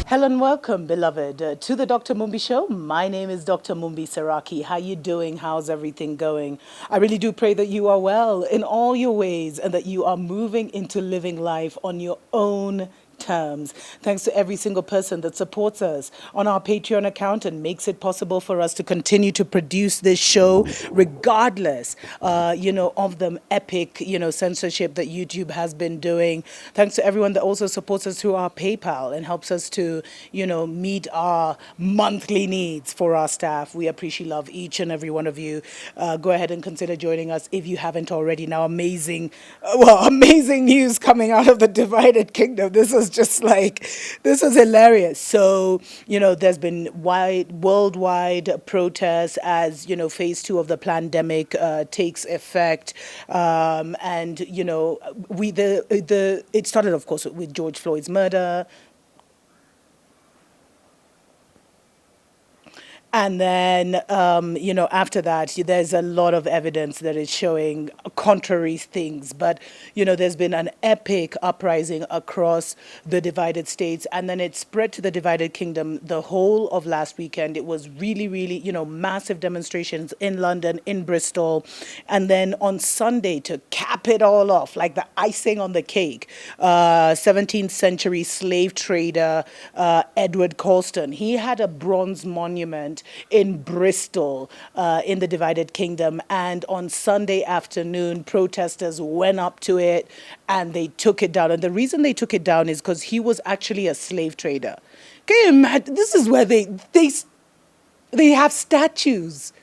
Hello and welcome, beloved, to the Dr. Mumbi Show. My name is Dr. Mumbi Saraki. How you doing? How's everything going? I really do pray that you are well in all your ways and that you are moving into living life on your own terms. Thanks to every single person that supports us on our Patreon account and makes it possible for us to continue to produce this show, regardless, of the epic, censorship that YouTube has been doing. Thanks to everyone that also supports us through our PayPal and helps us to, meet our monthly needs for our staff. We appreciate love each and every one of you. Go ahead and consider joining us if you haven't already. Now, amazing news coming out of the divided kingdom. This is hilarious. So, there's been worldwide protests as, phase two of the pandemic takes effect. And, it started, of course, with George Floyd's murder. And then, after that, there's a lot of evidence that is showing contrary things. But, there's been an epic uprising across the divided states. And then it spread to the divided kingdom the whole of last weekend. It was really, really, massive demonstrations in London, in Bristol. And then on Sunday, to cap it all off, like the icing on the cake, 17th century slave trader Edward Colston, he had a bronze monument in Bristol in the divided kingdom. And on Sunday afternoon, protesters went up to it and they took it down. And the reason they took it down is because he was actually a slave trader. Can you imagine? This is where they have statues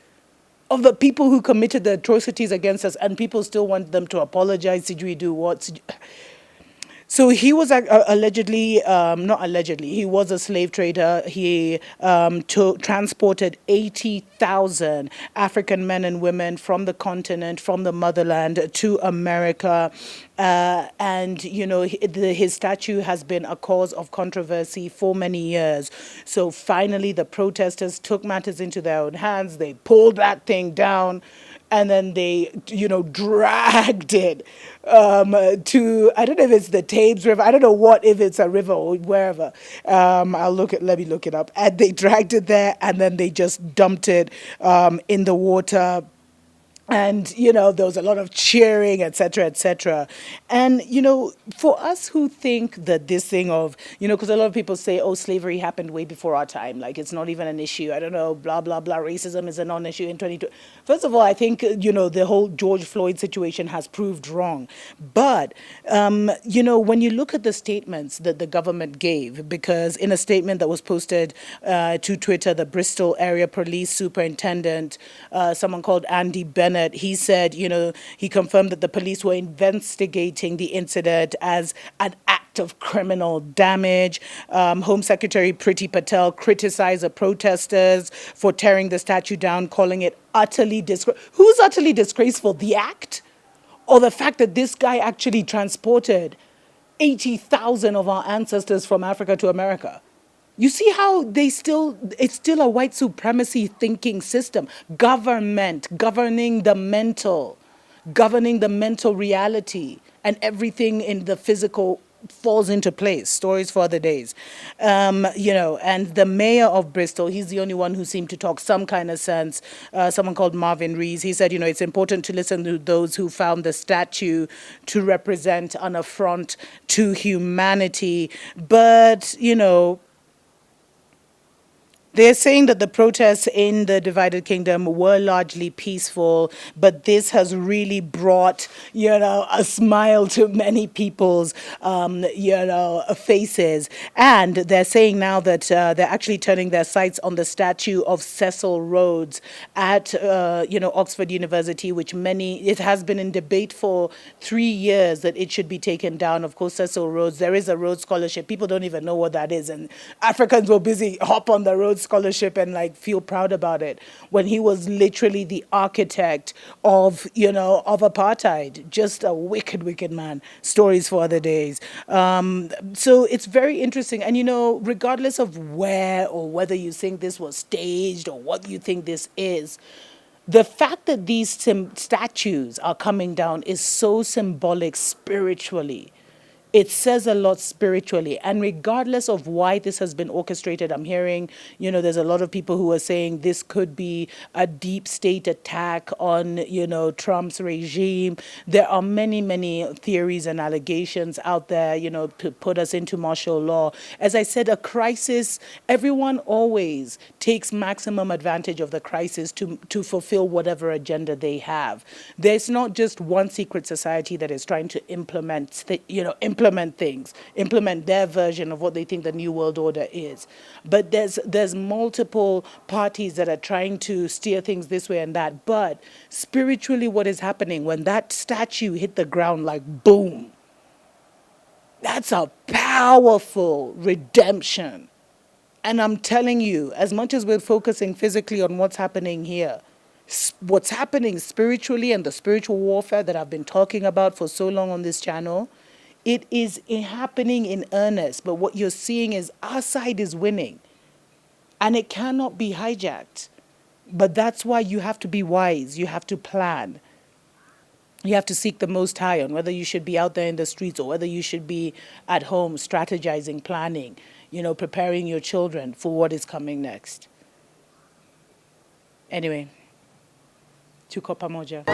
of the people who committed the atrocities against us, and people still want them to apologize. Did we do what? So he was allegedly, not allegedly, he was a slave trader. He transported 80,000 African men and women from the continent, from the motherland to America. And, his statue has been a cause of controversy for many years. So finally, the protesters took matters into their own hands. They pulled that thing down. And then they, dragged it to, I don't know if it's the Thames River. I don't know if it's a river or wherever. Let me look it up. And they dragged it there and then they just dumped it in the water. And, there was a lot of cheering, et cetera, et cetera. And, for us who think that this thing of, because a lot of people say, oh, slavery happened way before our time. Like, it's not even an issue. I don't know, blah, blah, blah. Racism is a non-issue in 22. First of all, I think, the whole George Floyd situation has proved wrong. But, when you look at the statements that the government gave, because in a statement that was posted to Twitter, the Bristol area police superintendent, someone called Andy Bennett, he said, he confirmed that the police were investigating the incident as an act of criminal damage. Home Secretary Priti Patel criticized the protesters for tearing the statue down, calling it utterly disgraceful. Who's utterly disgraceful? The act? Or the fact that this guy actually transported 80,000 of our ancestors from Africa to America? You see how it's still a white supremacy thinking system. Government, governing the mental reality, and everything in the physical falls into place. Stories for other days. And the mayor of Bristol, he's the only one who seemed to talk some kind of sense. Someone called Marvin Rees, he said, it's important to listen to those who found the statue to represent an affront to humanity. But, they're saying that the protests in the divided kingdom were largely peaceful, but this has really brought, a smile to many people's, faces. And they're saying now that they're actually turning their sights on the statue of Cecil Rhodes at, Oxford University, it has been in debate for 3 years that it should be taken down. Of course, Cecil Rhodes, there is a Rhodes Scholarship. People don't even know what that is. And Africans were busy hop on the Rhodes Scholarship and feel proud about it, when he was literally the architect of apartheid. Just a wicked man. Stories for other days. So it's very interesting. And regardless of where or whether you think this was staged or what you think this is, the fact that these statues are coming down is so symbolic spiritually. it says a lot spiritually. And regardless of why this has been orchestrated, I'm hearing, there's a lot of people who are saying this could be a deep state attack on, Trump's regime. There are many, many theories and allegations out there, to put us into martial law. As I said, a crisis, everyone always takes maximum advantage of the crisis to fulfill whatever agenda they have. There's not just one secret society that is trying to implement things, implement their version of what they think the new world order is. But there's multiple parties that are trying to steer things this way and that. But spiritually, what is happening when that statue hit the ground like boom? That's a powerful redemption. And I'm telling you, as much as we're focusing physically on what's happening here, what's happening spiritually and the spiritual warfare that I've been talking about for so long on this channel, it is happening in earnest. But what you're seeing is our side is winning. And it cannot be hijacked. But that's why you have to be wise. You have to plan. You have to seek the Most High on whether you should be out there in the streets or whether you should be at home strategizing, planning, preparing your children for what is coming next. Anyway, tuko pamoja.